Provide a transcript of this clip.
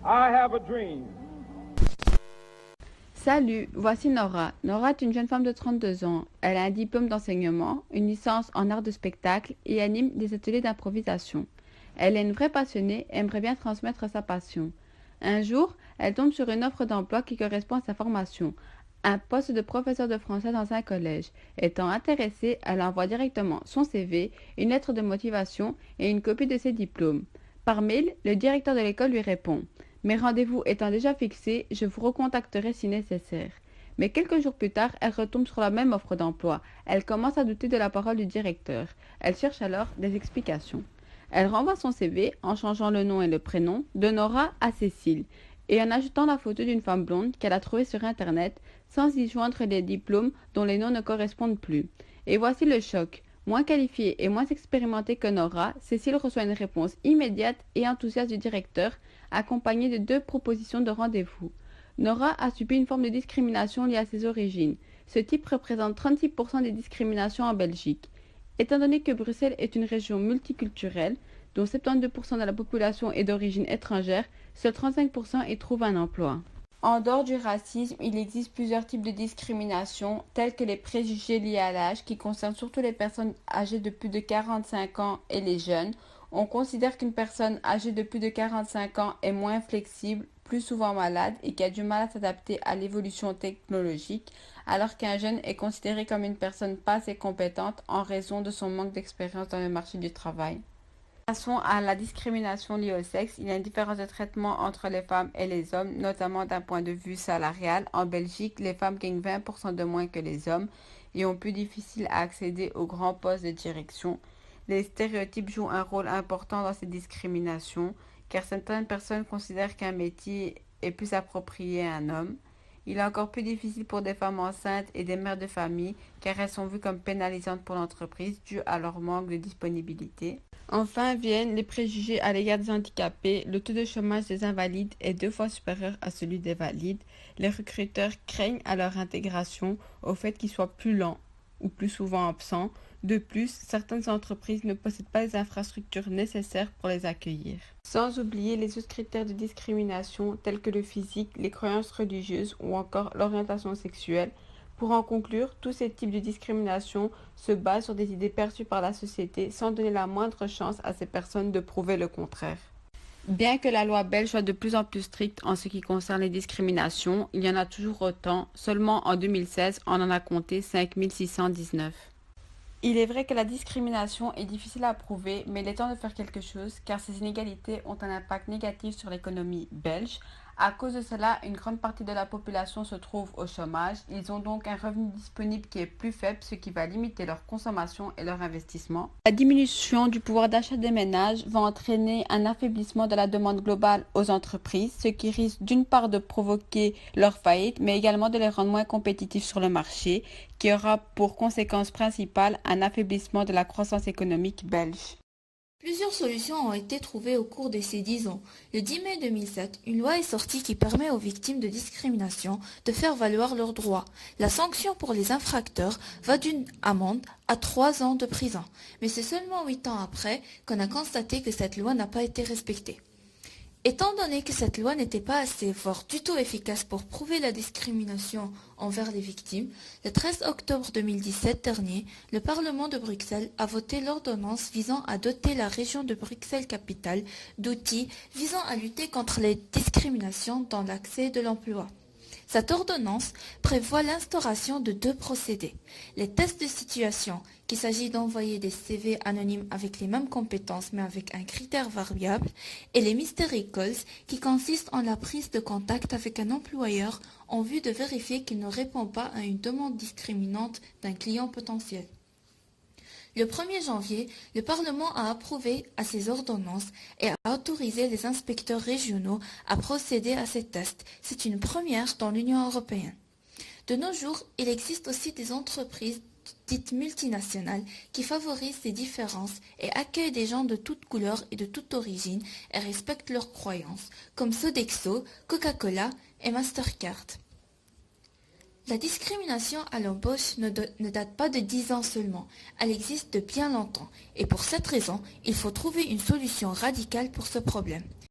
I have a dream. Salut, voici Nora. Nora est une jeune femme de 32 ans. Elle a un diplôme d'enseignement, une licence en art de spectacle et anime des ateliers d'improvisation. Elle est une vraie passionnée et aimerait bien transmettre sa passion. Un jour, elle tombe sur une offre d'emploi qui correspond à sa formation, un poste de professeur de français dans un collège. Étant intéressée, elle envoie directement son CV, une lettre de motivation et une copie de ses diplômes. Par mail, le directeur de l'école lui répond: mes rendez-vous étant déjà fixés, je vous recontacterai si nécessaire. Mais quelques jours plus tard, elle retombe sur la même offre d'emploi. Elle commence à douter de la parole du directeur. Elle cherche alors des explications. Elle renvoie son CV en changeant le nom et le prénom de Nora à Cécile et en ajoutant la photo d'une femme blonde qu'elle a trouvée sur Internet sans y joindre les diplômes dont les noms ne correspondent plus. Et voici le choc. Moins qualifiée et moins expérimentée que Nora, Cécile reçoit une réponse immédiate et enthousiaste du directeur, accompagnée de 2 propositions de rendez-vous. Nora a subi une forme de discrimination liée à ses origines. Ce type représente 36% des discriminations en Belgique. Étant donné que Bruxelles est une région multiculturelle, dont 72% de la population est d'origine étrangère, seuls 35% y trouvent un emploi. En dehors du racisme, il existe plusieurs types de discrimination, tels que les préjugés liés à l'âge, qui concernent surtout les personnes âgées de plus de 45 ans et les jeunes. On considère qu'une personne âgée de plus de 45 ans est moins flexible, plus souvent malade et qui a du mal à s'adapter à l'évolution technologique, alors qu'un jeune est considéré comme une personne pas assez compétente en raison de son manque d'expérience dans le marché du travail. Passons à la discrimination liée au sexe. Il y a une différence de traitement entre les femmes et les hommes, notamment d'un point de vue salarial. En Belgique, les femmes gagnent 20% de moins que les hommes et ont plus difficile à accéder aux grands postes de direction. Les stéréotypes jouent un rôle important dans ces discriminations, car certaines personnes considèrent qu'un métier est plus approprié à un homme. Il est encore plus difficile pour des femmes enceintes et des mères de famille, car elles sont vues comme pénalisantes pour l'entreprise dû à leur manque de disponibilité. Enfin viennent les préjugés à l'égard des handicapés. Le taux de chômage des invalides est 2 fois supérieur à celui des valides. Les recruteurs craignent à leur intégration au fait qu'ils soient plus lents ou plus souvent absents. De plus, certaines entreprises ne possèdent pas les infrastructures nécessaires pour les accueillir. Sans oublier les autres critères de discrimination tels que le physique, les croyances religieuses ou encore l'orientation sexuelle. Pour en conclure, tous ces types de discrimination se basent sur des idées perçues par la société sans donner la moindre chance à ces personnes de prouver le contraire. Bien que la loi belge soit de plus en plus stricte en ce qui concerne les discriminations, il y en a toujours autant. Seulement en 2016, on en a compté 5619. Il est vrai que la discrimination est difficile à prouver, mais il est temps de faire quelque chose car ces inégalités ont un impact négatif sur l'économie belge. À cause de cela, une grande partie de la population se trouve au chômage. Ils ont donc un revenu disponible qui est plus faible, ce qui va limiter leur consommation et leur investissement. La diminution du pouvoir d'achat des ménages va entraîner un affaiblissement de la demande globale aux entreprises, ce qui risque d'une part de provoquer leur faillite, mais également de les rendre moins compétitifs sur le marché, qui aura pour conséquence principale un affaiblissement de la croissance économique belge. Plusieurs solutions ont été trouvées au cours de ces 10 ans. Le 10 mai 2007, une loi est sortie qui permet aux victimes de discrimination de faire valoir leurs droits. La sanction pour les infracteurs va d'une amende à 3 ans de prison. Mais c'est seulement 8 ans après qu'on a constaté que cette loi n'a pas été respectée. Étant donné que cette loi n'était pas assez voire du tout efficace pour prouver la discrimination envers les victimes, le 13 octobre 2017 dernier, le Parlement de Bruxelles a voté l'ordonnance visant à doter la région de Bruxelles-Capitale d'outils visant à lutter contre les discriminations dans l'accès de l'emploi. Cette ordonnance prévoit l'instauration de 2 procédés. Les tests de situation, qu'il s'agit d'envoyer des CV anonymes avec les mêmes compétences mais avec un critère variable, et les mystery calls, qui consistent en la prise de contact avec un employeur en vue de vérifier qu'il ne répond pas à une demande discriminante d'un client potentiel. Le 1er janvier, le Parlement a approuvé à ces ordonnances et a autorisé les inspecteurs régionaux à procéder à ces tests. C'est une première dans l'Union européenne. De nos jours, il existe aussi des entreprises dites multinationales qui favorisent ces différences et accueillent des gens de toutes couleurs et de toute origine et respectent leurs croyances, comme Sodexo, Coca-Cola et Mastercard. La discrimination à l'embauche ne date pas de 10 ans seulement, elle existe de bien longtemps et pour cette raison, il faut trouver une solution radicale pour ce problème.